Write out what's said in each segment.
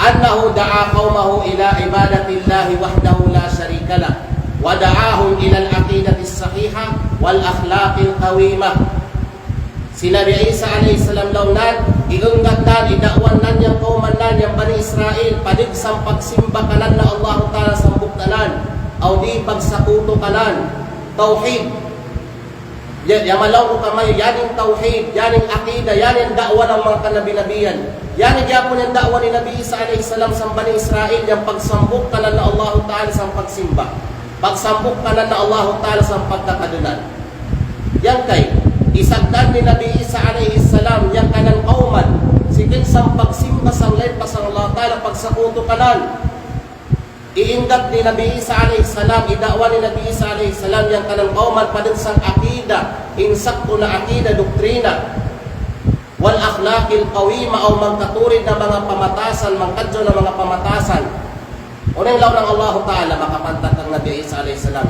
annahu da'a qaumahu ila ibadatillahi wahdahu la syarika lah wa da'ahum ila al-aqidati as-sahihah wal akhlaqil qawimah. Si Nabi Isa alaihi salam launan igunggat nan idakwan nan yang kauman nan yang Bani Israel padig sang pagsimba kanan na Allah Ta'ala sambuktanan au di pagsakuto kanan tauhid. Yang malaw ko kamay yaning tauhid, yaning aqida, yaning dakwa ng mga kanabi-nabiyan. Yaning yapon yung dakwa ni Nabi Isa alaihi salam sa Bani Israel yang pagsambuk kanan na Allah Ta'ala sa pagsimba. Pagsambuk kanan na Allah Ta'ala sa pagkakadunan. Yang kay isagdan ni Nabi Isa alaihi salam yang kanan kauman sigin sang pagsimba sang lain pasang Allah Ta'ala pagsakuto kanan. Iingat ni Nabi Isa alaihi salam, idakwa ni Nabi Isa alaihi salam yang kanang kauman padin sang akida, insakto na akida, doktrina wal akhlaqil qawima o magkaturid na mga pamatasan, mangkadyo na mga pamatasan. Unang law ng Allah Ta'ala makapantak ng Nabi Isa alaihi salam,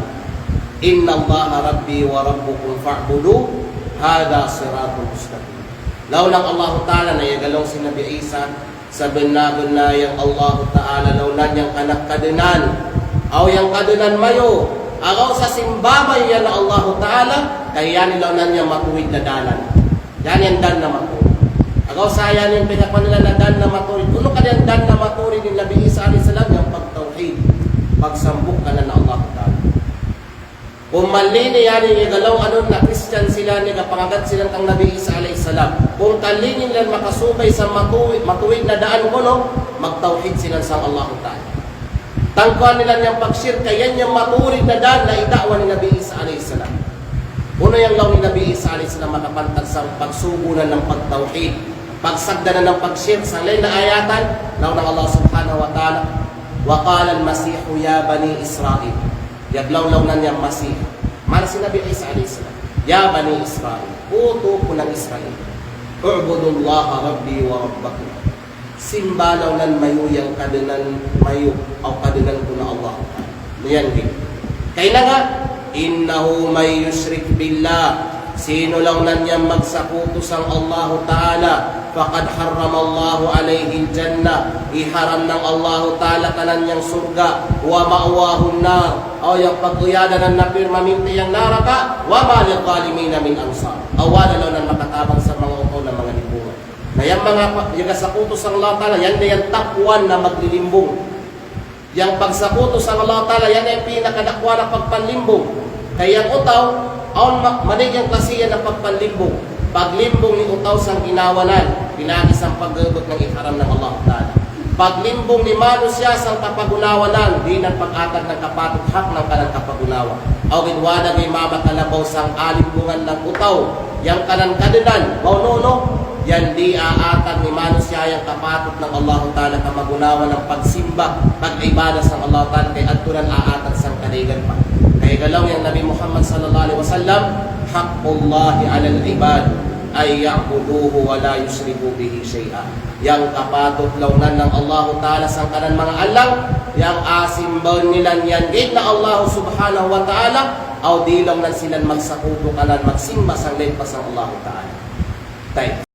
inna Allaha rabbi wa rabbukum fa'budu hada siratul mustaqim. Law ng Allah Ta'ala na yagalong si Nabi Isa sa benar-benar yang Allah Ta'ala launan yang anak kadenan au yang kadenan mayo agaw sa simbabay yan na Allah Ta'ala kaya yan launan yang matuwid na dalan yan yung dan na matuwid agaw sa yan yung pinakpan nila na dan na matuwid kuno ka yan dan na matuwid ni Nabi Isa a.s. yung pagtawhid pagsambuk ka na Allah Ta'ala. Kung malini yan yung igalaw anon na Christian sila ni kapangagat silang kang Nabi Isa alayhi salam. Kung kalinin lang makasubay sa matuwid na daan ko no, magtawhid sila sa Allah Ta'ala. Tangkuhan nila niyang pagsyirka, yan yung matuwid na daan na idakwa ni Nabi Isa alayhi salam. Uno yung law ni Nabi Isa alayhi salam makapantag sa pagsugunan ng pagtawhid, pagsagdanan ng pagsyirk sa lain na ayatan, law ng Allah subhanahu wa ta'ala, wa qala al-Masihu ya Bani Israel. Yaglaw-law na niyang Masih. Mana si Nabi Isa a.s. Ya Bani Israel, puto ko ng Israel. U'budullaha rabbi wa rabbakum. Simbalaw nan mayo yang kadenan mayo o kadenan ko na Allah. Yan din. Kaya nga, innahu may yushrik billah. Sino lang nan niyang magsakuto sang Allah Ta'ala, faqad harramallahu alayhi al-jannah. Iharam ng Allah Ta'ala kanan niyang surga, wa ma'wahun nar. O yung pagkuyada ng napirmaminti yung naraka, wa ma'lil zalimina min ansar. Awala lang ng makatabang sa mga uto ng mga limbungan. Na yung mga yung sa Allah Ta'ala, yan na yung takwan na maglilimbong. Yung pagsakuto sa Allah Ta'ala, yan na yung pinakadakwa na pagpanlimbong. Kaya yung utaw, aon manig yung klasiyan na pagpanlimbong. Paglimbong ni utaw sang ginawanan, pinagis ang paggagot ng iharam ng Allah Ta'ala. Paglimbong ni Mano siya sang kapagunawanan, di ng pag-atag ng kapatid hak ng kanang kapagunawa. Aw ginwada ngay mama kalabaw sang alimbungan ng utaw, yang kanan kadenan, maunono, yan di aatag ni Mano siya yung kapatid ng Allah Ta'ala kamagunawa ng pagsimba, pag-ibada sang Allah Ta'ala, kay aturan aatag sang kaligan pa. Kaya galaw yung Nabi Muhammad sallallahu alaihi wasallam, haqqullahi alal ibad ay ya'buduhu wa la yushriku bihi syai'a. Yang kapatot launan ng Allah Ta'ala sang kanan mga alang, yang asimbaw nilan yan gate na Allah subhanahu wa ta'ala, aw di lang nan silan magsakuto kanan magsimba sang lepas ng Allah Ta'ala. Tay.